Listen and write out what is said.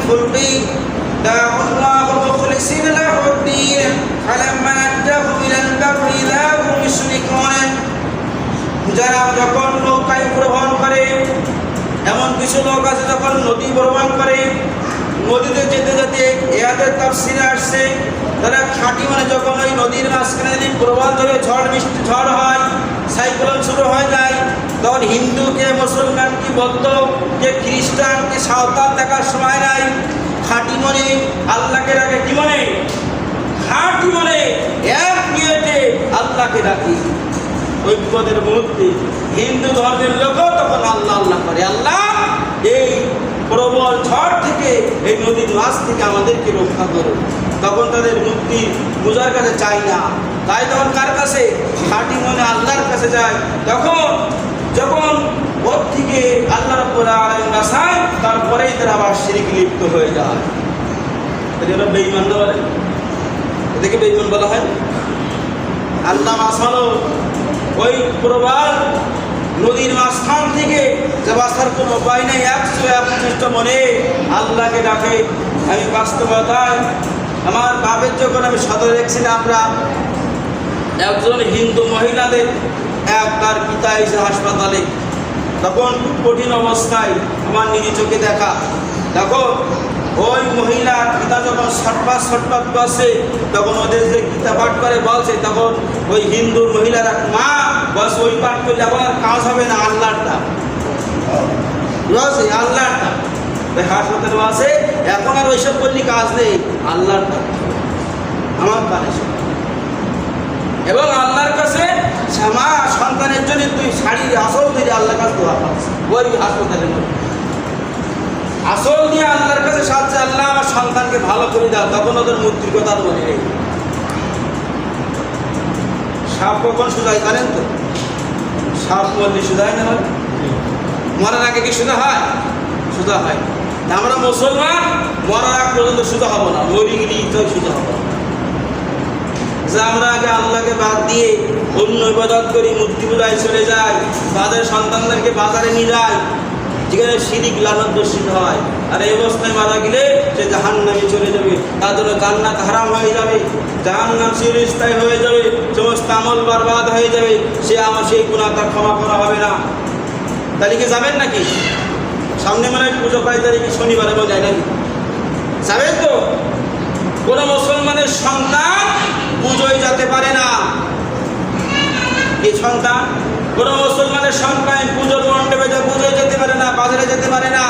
ফুলকি দাআল্লাহু মুখলিসিনা লাহুদ্দিন ফালাম্মা নাজ্জাহু ইলাল বাররি ইযা হুম ইউশরিকুন। যারা যখন নৌকায় ভ্রমণ করে, এমন কিছু লোক আছে যখন নদী ভ্রমণ করে, নদীতে যেতে যেতে এদের তাফসীরে আসছে তারা খাঁটি মানে যখন ওই নদীর মাঝখানে যদি প্রবাল ধরে ঝড় বৃষ্টি ঝড় হয়, সাইক্লোন শুরু হয়ে যায়, তখন হিন্দুকে মুসলমানকে বৌদ্ধ কে খ্রিস্টানকে সাঁওতাল দেখার সময় নাই। খাঁটি মনে আল্লাহকে ডাকে, কি মনে? খাঁটি মনে এক নিয়তে আল্লাহকে ডাকি। ওই বিপদের মুহূর্তে হিন্দু ধর্মের লোকও তখন আল্লাহ আল্লাহ করে, আল্লাহ এই প্রবল ঝড় থেকে, এই নদীর মাছ থেকে আমাদেরকে রক্ষা করো। তখন তাদের মুক্তি পূজার কাছে চাই না, তাই তখন কার কাছে? খাঁটি মনে আল্লাহর কাছে যায়। তখন যখন ওর থেকে আল্লাহ রাব্বুল আলামিন বাঁচায়, তারপরেই তারা আবার শিরকে লিপ্ত হয়ে যায়। এরা বেঈমান না বলে, এদেরকে বেঈমান বলা হয়। আল্লাহ বাঁচানো ওই প্রবাল নদীর মাঝখান থেকে যে বাঁচার কোনো উপায় নেই, 101 মনে আল্লাহকে ডাকে। আমি বাস্তবতায় আমার বাপের যখন আমি সদরে দেখছিলাম, আমরা একজন হিন্দু মহিলাদের তার পিতা এসে হাসপাতালে, তখন খুব কঠিন অবস্থায় আমার নিজে চোখে দেখা। তখন ওই মহিলার পিতা যখন ছটফট করছে, তখন ওদের যে গীতা পাঠ করে বলছে, তখন ওই হিন্দু মহিলারা মা বস ওই পাঠ করলে আবার কাজ হবে না, আল্লাহটা আল্লাহটা হাসপাতালে আছে, এখন আর ওইসব করলে কাজ নেই, আল্লাহটা আমার কানে। এবং আল্লাহর কাছে মা সন্তানের জন্য তুই শাড়ি আসল দিয়ে আল্লাহর কাছে দোয়া পাচ্ছি, ওই হাসপাতালের মধ্যে আসল দিয়ে আল্লাহর কাছে সাহায্য, আল্লাহ আমার সন্তানকে ভালো করে দাও। তখন ওদের মূর্তির কথা বলি নেই। সাপ কখন সুদায় জানেন তো? সাপ মরলে সুদায় না, মরার আগে কি সুদা হয়? সুদা হয়। আমরা মুসলমান মরার আগ পর্যন্ত সুদা হবো না, মরি গেলেই তো সুদা হবো না। যে আমরা আগে আল্লাহকে বাদ দিয়ে অন্য ইবাদত করি, মূর্তি পূজায় চলে যাই, তাদের সন্তানদেরকে বাজারে নিয়ে যায়, যেখানে শিরিক লানত দর্শিত হয়, আর এই অবস্থায় মারা গেলে সে জাহান্নামে চলে যাবে, তার জন্য জান্নাত হারাম হয়ে যাবে, জাহান্নাম চিরস্থায়ী হয়ে যাবে, সমস্ত আমল বরবাদ হয়ে যাবে, সে আমার সেই গুনাহ তার ক্ষমা করা হবে না। তারিখে যাবেন নাকি? সামনে মানে পুজো 5 তারিখে শনিবারে বোঝায় নাকি যাবেন তো? কোনো মুসলমানের সন্তান পুজোয় যেতে পারে না। এই সন্তান কোনো মুসলমানের সন্তান পুজোর মণ্ডপে পুজোয় যেতে পারে না, বাজারে যেতে পারে না।